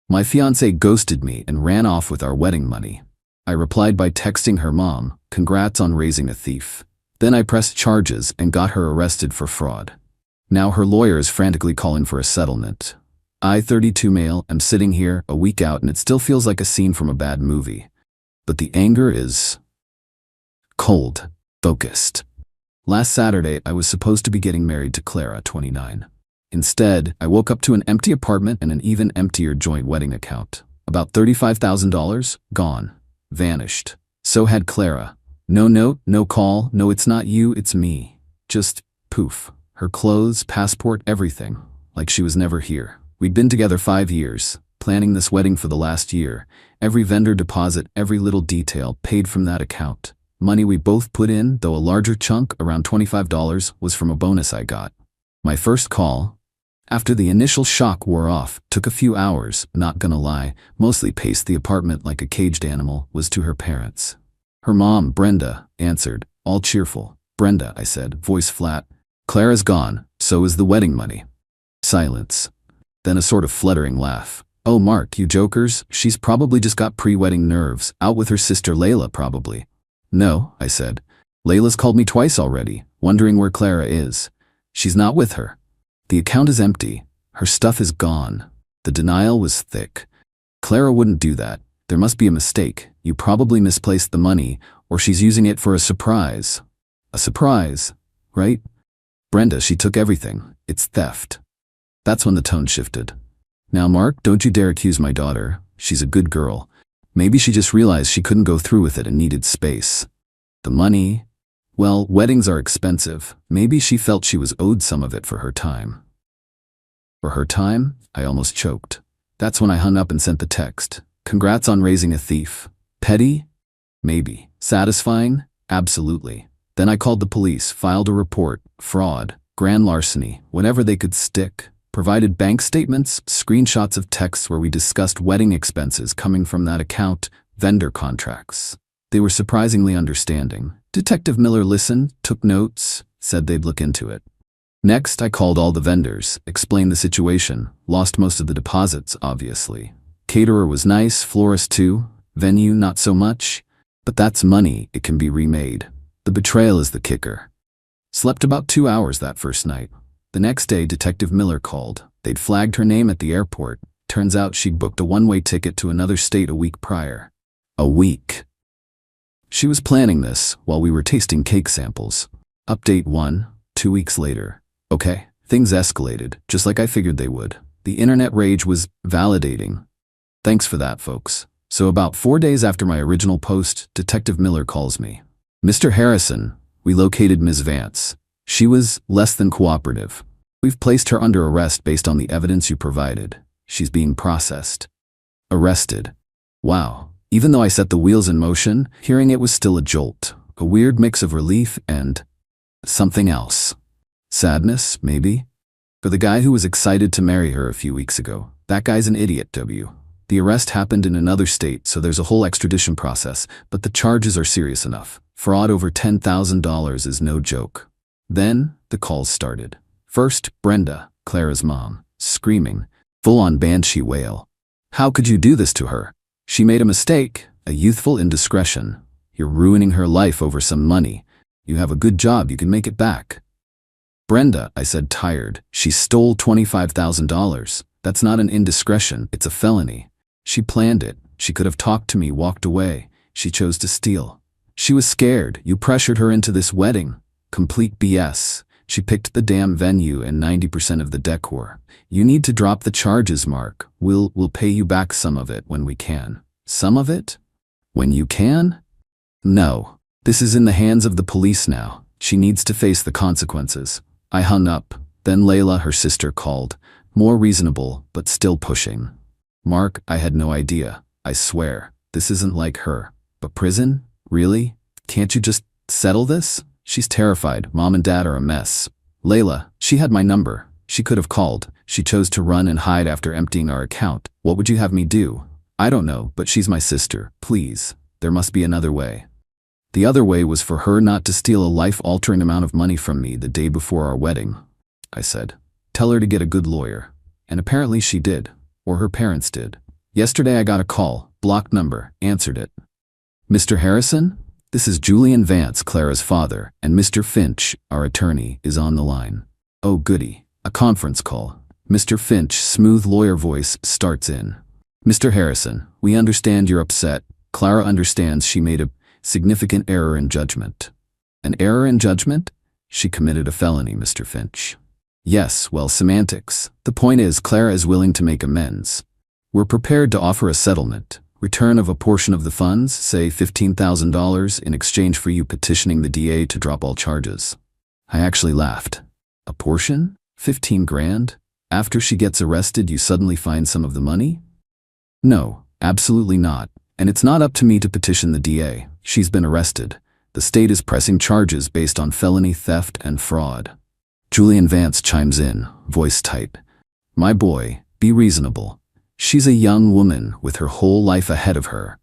My fiancée ghosted me and ran off with our wedding money. I replied by texting her mom, "Congrats on raising a thief." Then I pressed charges and got her arrested for fraud. Now her lawyer is frantically calling for a settlement. I, 32 male, am sitting here, a week out, and it still feels like a scene from a bad movie. But the anger is cold, focused. Last Saturday, I was supposed to be getting married to Clara, 29. Instead, I woke up to an empty apartment and an even emptier joint wedding account. About $35,000, gone, vanished. So had Clara. No note, no call, no it's not you, it's me. Just poof. Her clothes, passport, everything. Like she was never here. We'd been together 5 years, planning this wedding for the last year. Every vendor deposit, every little detail paid from that account. Money we both put in, though a larger chunk, around $25, was from a bonus I got. My first call, after the initial shock wore off, took a few hours, not gonna lie, mostly paced the apartment like a caged animal, was to her parents. Her mom, Brenda, answered, all cheerful. "Brenda," I said, voice flat. "Clara's gone, so is the wedding money." Silence. Then a sort of fluttering laugh. "Oh Mark, you jokers, she's probably just got pre-wedding nerves, out with her sister Layla probably." "No," I said. "Layla's called me twice already, wondering where Clara is. She's not with her. The account is empty. Her stuff is gone." The denial was thick. "Clara wouldn't do that. There must be a mistake. You probably misplaced the money, or she's using it for a surprise." "A surprise, right?" "Brenda, she took everything. It's theft." That's when the tone shifted. "Now Mark, don't you dare accuse my daughter. She's a good girl. Maybe she just realized she couldn't go through with it and needed space. The money? Well, weddings are expensive. Maybe she felt she was owed some of it for her time." For her time? I almost choked. That's when I hung up and sent the text. "Congrats on raising a thief." Petty? Maybe. Satisfying? Absolutely. Then I called the police, filed a report, fraud, grand larceny, whatever they could stick. Provided bank statements, screenshots of texts where we discussed wedding expenses coming from that account, vendor contracts. They were surprisingly understanding. Detective Miller listened, took notes, said they'd look into it. Next, I called all the vendors, explained the situation, lost most of the deposits, obviously. Caterer was nice, florist too, venue not so much. But that's money, it can be remade. The betrayal is the kicker. Slept about 2 hours that first night. The next day, Detective Miller called. They'd flagged her name at the airport. Turns out she'd booked a one-way ticket to another state a week prior. A week. She was planning this while we were tasting cake samples. Update 1, 2 weeks later. Okay, things escalated, just like I figured they would. The internet rage was validating. Thanks for that, folks. So about 4 days after my original post, Detective Miller calls me. "Mr. Harrison, we located Ms. Vance. She was less than cooperative. We've placed her under arrest based on the evidence you provided. She's being processed." Arrested. Wow. Even though I set the wheels in motion, hearing it was still a jolt. A weird mix of relief and something else. Sadness, maybe? For the guy who was excited to marry her a few weeks ago. That guy's an idiot, W. The arrest happened in another state, so there's a whole extradition process, but the charges are serious enough. Fraud over $10,000 is no joke. Then, the calls started. First, Brenda, Clara's mom, screaming, full-on banshee wail. "How could you do this to her? She made a mistake, a youthful indiscretion. You're ruining her life over some money. You have a good job, you can make it back." "Brenda," I said, tired, "she stole $25,000. That's not an indiscretion, it's a felony. She planned it. She could have talked to me, walked away. She chose to steal. She was scared. You pressured her into this wedding. Complete BS. She picked the damn venue and 90% of the decor. You need to drop the charges, Mark. We'll pay you back some of it when we can." "Some of it? When you can?" "No. This is in the hands of the police now. She needs to face the consequences." I hung up. Then Layla, her sister, called. More reasonable, but still pushing. "Mark, I had no idea. I swear. This isn't like her. But prison? Really? Can't you just settle this?" She's terrified. Mom and Dad are a mess. "Layla, she had my number. She could have called. She chose to run and hide after emptying our account. What would you have me do?" "I don't know, but she's my sister. Please. There must be another way." The other way was for her not to steal a life-altering amount of money from me the day before our wedding. I said, "Tell her to get a good lawyer." And apparently she did. Or her parents did. Yesterday I got a call, blocked number, answered it. Mr. Harrison? This is Julian Vance, Clara's father, and Mr. Finch, our attorney, is on the line. Oh goody, a conference call. Mr. Finch, smooth lawyer voice, starts in. Mr. Harrison, we understand you're upset. Clara understands she made a significant error in judgment. An error in judgment? She committed a felony, Mr. Finch. Yes, well, semantics. The point is, Clara is willing to make amends. We're prepared to offer a settlement. Return of a portion of the funds, say $15,000, in exchange for you petitioning the DA to drop all charges. I actually laughed. A portion? 15 grand? After she gets arrested, you suddenly find some of the money? No, absolutely not. And it's not up to me to petition the DA. She's been arrested. The state is pressing charges based on felony theft and fraud. Julian Vance chimes in, voice tight. My boy, be reasonable. She's a young woman with her whole life ahead of her.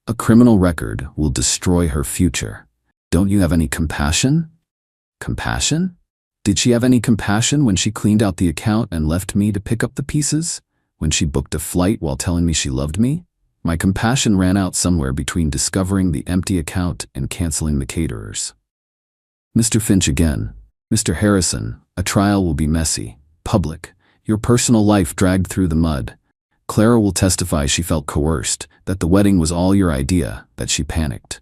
A criminal record will destroy her future. Don't you have any compassion? Compassion? Did she have any compassion when she cleaned out the account and left me to pick up the pieces? When she booked a flight while telling me she loved me? My compassion ran out somewhere between discovering the empty account and canceling the caterers. Mr. Finch again. Mr. Harrison, a trial will be messy, public, your personal life dragged through the mud. Clara will testify she felt coerced, that the wedding was all your idea, that she panicked.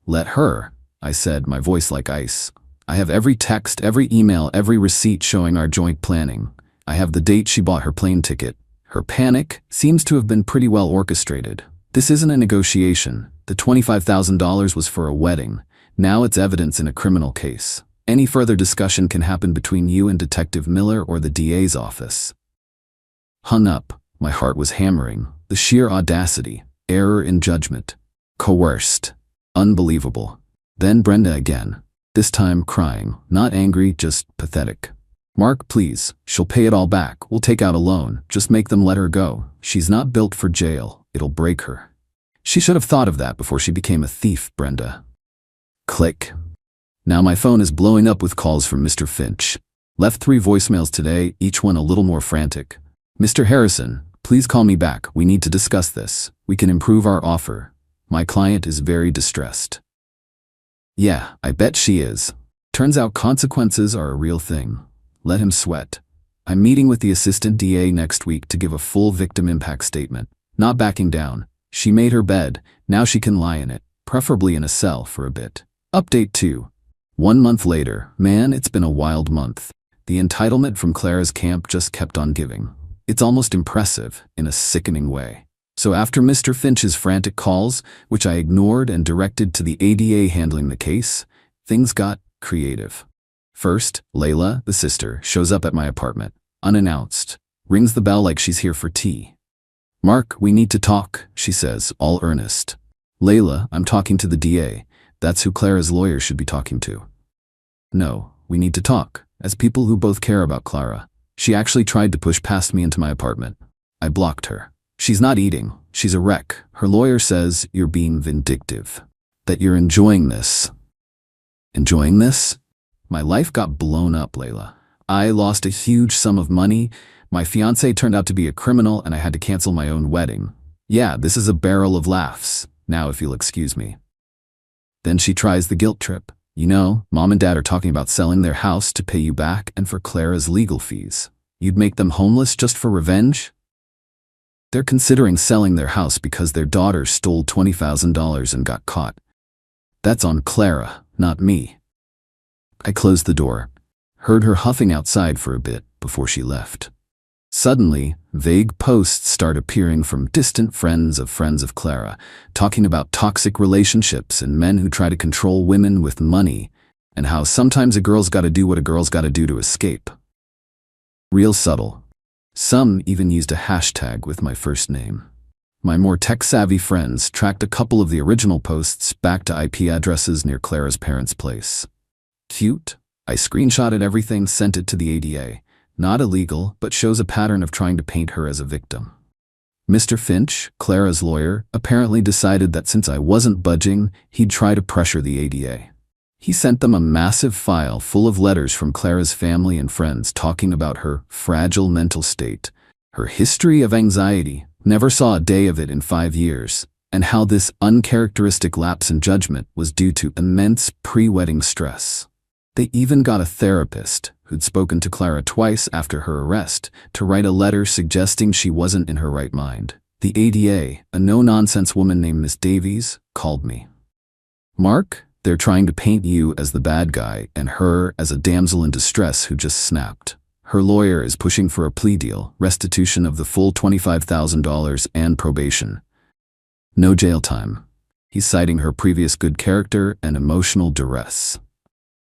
Let her, I said, my voice like ice. I have every text, every email, every receipt showing our joint planning. I have the date she bought her plane ticket. Her panic seems to have been pretty well orchestrated. This isn't a negotiation. The $25,000 was for a wedding. Now it's evidence in a criminal case. Any further discussion can happen between you and Detective Miller or the DA's office. Hung up. My heart was hammering. The sheer audacity. Error in judgment. Coerced. Unbelievable. Then Brenda again. This time crying. Not angry, just pathetic. Mark, please. She'll pay it all back. We'll take out a loan. Just make them let her go. She's not built for jail. It'll break her. She should have thought of that before she became a thief, Brenda. Click. Now my phone is blowing up with calls from Mr. Finch. Left 3 voicemails today, each one a little more frantic. Mr. Harrison, please call me back. We need to discuss this. We can improve our offer. My client is very distressed. Yeah, I bet she is. Turns out consequences are a real thing. Let him sweat. I'm meeting with the assistant DA next week to give a full victim impact statement. Not backing down. She made her bed. Now she can lie in it, preferably in a cell for a bit. Update 2. 1 month later. Man, it's been a wild month. The entitlement from Clara's camp just kept on giving. It's almost impressive, in a sickening way. So after Mr. Finch's frantic calls, which I ignored and directed to the ADA handling the case, things got creative. First, Layla, the sister, shows up at my apartment, unannounced, rings the bell like she's here for tea. Mark, we need to talk, she says, all earnest. Layla, I'm talking to the DA. That's who Clara's lawyer should be talking to. No, we need to talk, as people who both care about Clara. She actually tried to push past me into my apartment. I blocked her. She's not eating. She's a wreck. Her lawyer says you're being vindictive. That you're enjoying this. Enjoying this? My life got blown up, Layla. I lost a huge sum of money. My fiancé turned out to be a criminal and I had to cancel my own wedding. Yeah, this is a barrel of laughs. Now if you'll excuse me. Then she tries the guilt trip. You know, Mom and Dad are talking about selling their house to pay you back and for Clara's legal fees. You'd make them homeless just for revenge? They're considering selling their house because their daughter stole $20,000 and got caught. That's on Clara, not me. I closed the door, heard her huffing outside for a bit before she left. Suddenly, vague posts start appearing from distant friends of Clara, talking about toxic relationships and men who try to control women with money, and how sometimes a girl's gotta do what a girl's gotta do to escape. Real subtle. Some even used a hashtag with my first name. My more tech-savvy friends tracked a couple of the original posts back to IP addresses near Clara's parents' place. Cute. I screenshotted everything, sent it to the ADA. Not illegal, but shows a pattern of trying to paint her as a victim. Mr. Finch, Clara's lawyer, apparently decided that since I wasn't budging, he'd try to pressure the ADA. He sent them a massive file full of letters from Clara's family and friends talking about her fragile mental state, her history of anxiety, Never saw a day of it in 5 years, and how this uncharacteristic lapse in judgment was due to immense pre-wedding stress. They even got a therapist, who'd spoken to Clara twice after her arrest, to write a letter suggesting she wasn't in her right mind. The ADA, a no-nonsense woman named Miss Davies, called me. "Mark, they're trying to paint you as the bad guy and her as a damsel in distress who just snapped. Her lawyer is pushing for a plea deal, restitution of the full $25,000 and probation. No jail time." He's citing her previous good character and emotional duress.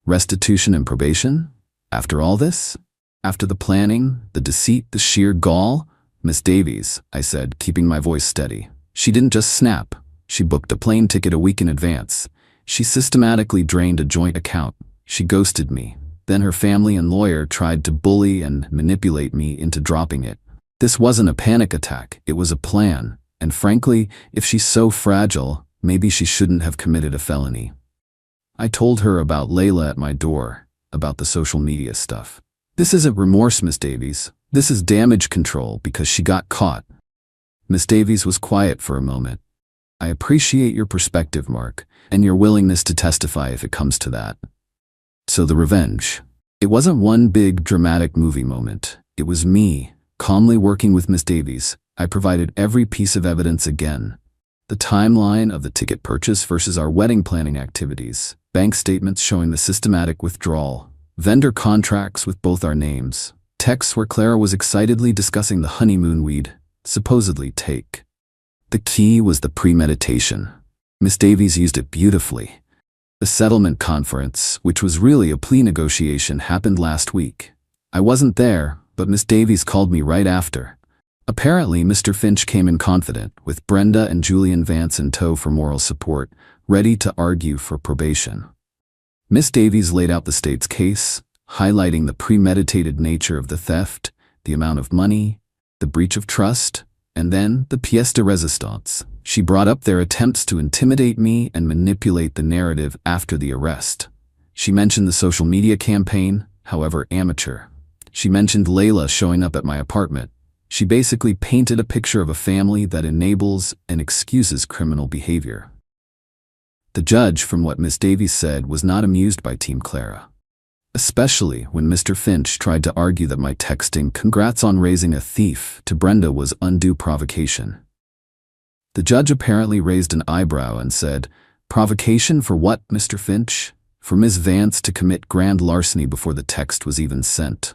Restitution and probation? After all this? After the planning, the deceit, the sheer gall? "Miss Davies," I said, keeping my voice steady. "She didn't just snap. She booked a plane ticket a week in advance. She systematically drained a joint account. She ghosted me. Then her family and lawyer tried to bully and manipulate me into dropping it. This wasn't a panic attack. It was a plan. And frankly, if she's so fragile, maybe she shouldn't have committed a felony." I told her about Layla at my door, about the social media stuff. "This isn't remorse, Miss Davies. This is damage control because she got caught." Miss Davies was quiet for a moment. "I appreciate your perspective, Mark, and your willingness to testify if it comes to that." So the revenge. It wasn't one big dramatic movie moment. It was me, calmly working with Miss Davies. I provided every piece of evidence again. The timeline of the ticket purchase versus our wedding planning activities, bank statements showing the systematic withdrawal, vendor contracts with both our names, texts where Clara was excitedly discussing the honeymoon we'd supposedly take. The key was the premeditation. Miss Davies used it beautifully. The settlement conference, which was really a plea negotiation, happened last week. I wasn't there, but Miss Davies called me right after. Apparently, Mr. Finch came in confident, with Brenda and Julian Vance in tow for moral support, ready to argue for probation. Miss Davies laid out the state's case, highlighting the premeditated nature of the theft, the amount of money, the breach of trust, and then the pièce de résistance. She brought up their attempts to intimidate me and manipulate the narrative after the arrest. She mentioned the social media campaign, however amateur. She mentioned Layla showing up at my apartment. She basically painted a picture of a family that enables and excuses criminal behavior. The judge, from what Miss Davies said, was not amused by Team Clara. Especially when Mr. Finch tried to argue that my texting "congrats on raising a thief" to Brenda was undue provocation. The judge apparently raised an eyebrow and said, "Provocation for what, Mr. Finch? For Ms. Vance to commit grand larceny before the text was even sent."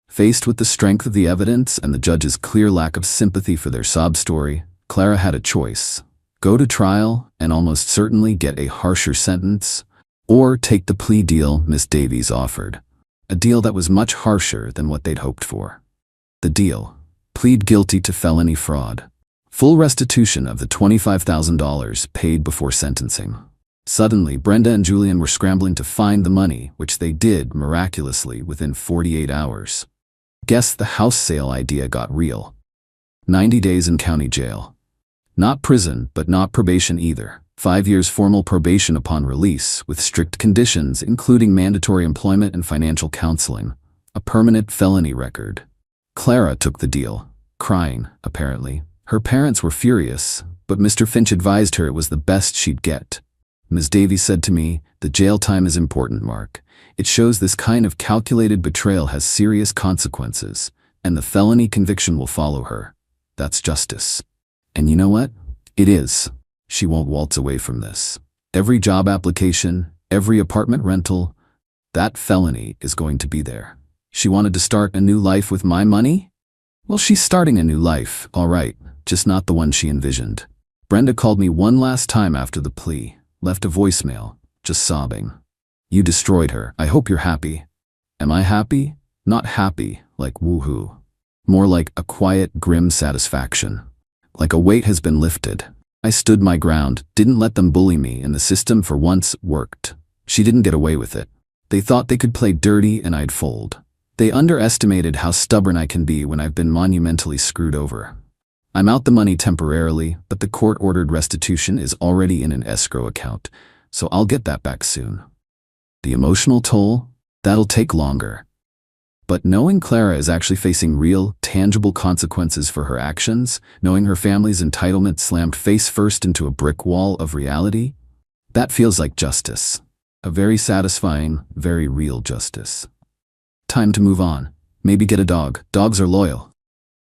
Faced with the strength of the evidence and the judge's clear lack of sympathy for their sob story, Clara had a choice: go to trial and almost certainly get a harsher sentence, or take the plea deal Miss Davies offered, a deal that was much harsher than what they'd hoped for. The deal: plead guilty to felony fraud. Full restitution of the $25,000 paid before sentencing. Suddenly, Brenda and Julian were scrambling to find the money, which they did miraculously within 48 hours. Guess the house sale idea got real. 90 days in county jail. Not prison, but not probation either. 5 years formal probation upon release, with strict conditions including mandatory employment and financial counseling. A permanent felony record. Clara took the deal, crying, apparently. Her parents were furious, but Mr. Finch advised her it was the best she'd get. Ms. Davies said to me, "The jail time is important, Mark. It shows this kind of calculated betrayal has serious consequences, and the felony conviction will follow her. That's justice." And you know what? It is. She won't waltz away from this. Every job application, every apartment rental, that felony is going to be there. She wanted to start a new life with my money? Well, she's starting a new life, all right, just not the one she envisioned. Brenda called me one last time after the plea, left a voicemail, just sobbing. "You destroyed her. I hope you're happy." Am I happy? Not happy, like woohoo. More like a quiet, grim satisfaction. Like a weight has been lifted. I stood my ground, didn't let them bully me, and the system for once worked. She didn't get away with it. They thought they could play dirty and I'd fold. They underestimated how stubborn I can be when I've been monumentally screwed over. I'm out the money temporarily, but the court-ordered restitution is already in an escrow account, so I'll get that back soon. The emotional toll? That'll take longer. But knowing Clara is actually facing real, tangible consequences for her actions, knowing her family's entitlement slammed face first into a brick wall of reality, that feels like justice. A very satisfying, very real justice. Time to move on. Maybe get a dog. Dogs are loyal.